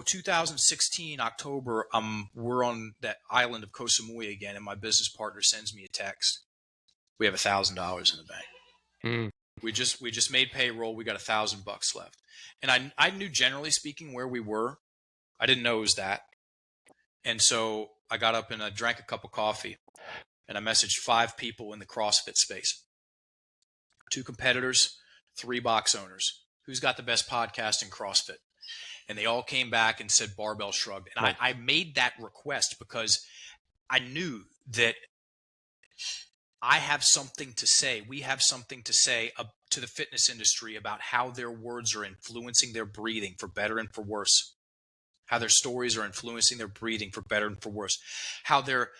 2016 October, we're on that island of Koh Samui again, and my business partner sends me a text. We have $1,000 in the bank. Mm. We just made payroll. We got $1,000 left, and I knew, generally speaking, where we were. I didn't know it was that, and so I got up and I drank a cup of coffee, and I messaged 5 people in the CrossFit space: 2 competitors, 3 box owners. Who's got the best podcast in CrossFit? And they all came back and said Barbell Shrugged. And I made that request because I knew that I have something to say. We have something to say to the fitness industry about how their words are influencing their breathing for better and for worse. How their stories are influencing their breathing for better and for worse. How their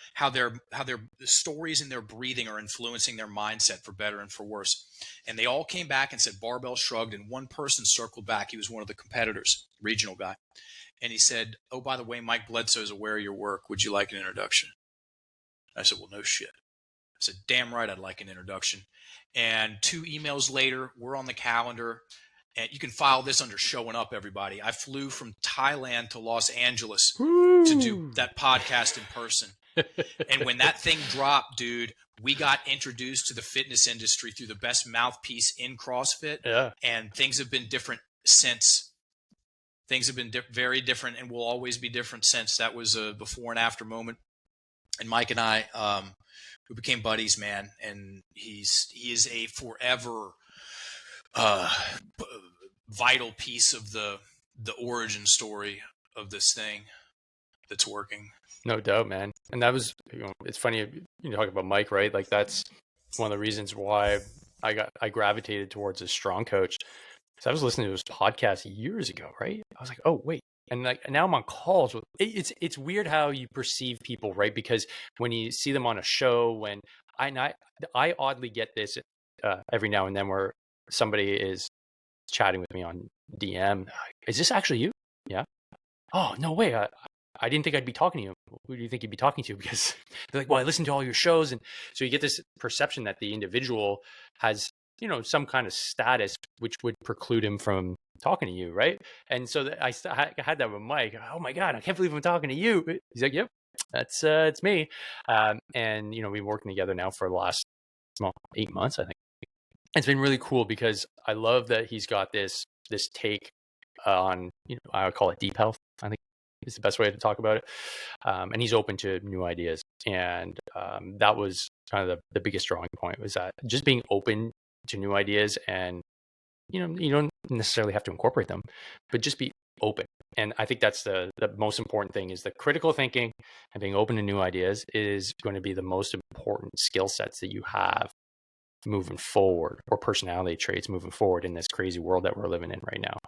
stories and their breathing are influencing their mindset for better and for worse. And they all came back and said Barbell Shrugged, and one person circled back. He was one of the competitors, regional guy. And he said, "Oh, by the way, Mike Bledsoe is aware of your work. Would you like an introduction?" I said, "Well, no shit." I said, "Damn right I'd like an introduction." And 2 emails later, we're on the calendar. And you can file this under showing up, everybody. I flew from Thailand to Los Angeles to do that podcast in person. And when that thing dropped, dude, we got introduced to the fitness industry through the best mouthpiece in CrossFit. Yeah. And things have been different since. Things have been very different and will always be different since. That was a before and after moment. And Mike and I, we became buddies, man. And he is a forever vital piece of the origin story of this thing that's working. No doubt, man. And that was, it's funny, you talk about Mike, right? Like that's one of the reasons why I gravitated towards a strong coach. So I was listening to his podcast years ago, right? I was like, oh wait. And like now I'm on calls with, it's weird how you perceive people, right? Because when you see them on a show, when I oddly get this every now and then where somebody is chatting with me on DM. Is this actually you? Yeah. Oh, no way. I didn't think I'd be talking to you. Who do you think you'd be talking to? Because they're like, well, I listened to all your shows. And so you get this perception that the individual has, some kind of status, which would preclude him from talking to you. Right. And so I had that with Mike. Oh my God, I can't believe I'm talking to you. He's like, yep, that's it's me. And, we've been working together now for the last 8 months, I think. It's been really cool because I love that he's got this take on, I would call it deep health. I think is the best way to talk about it. And he's open to new ideas. And that was kind of the biggest drawing point, was that just being open to new ideas, and, you don't necessarily have to incorporate them, but just be open. And I think that's the most important thing, is the critical thinking and being open to new ideas is going to be the most important skill sets that you have moving forward, or personality traits moving forward in this crazy world that we're living in right now.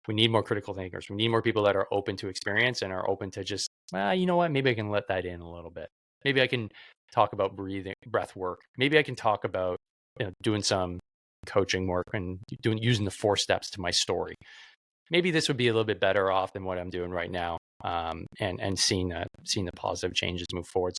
We need more critical thinkers. We need more people that are open to experience and are open to just, you know what, maybe I can let that in a little bit. Maybe I can talk about breath work. Maybe I can talk about doing some coaching work and using the 4 steps to my story. Maybe this would be a little bit better off than what I'm doing right now. And seeing the positive changes move forward.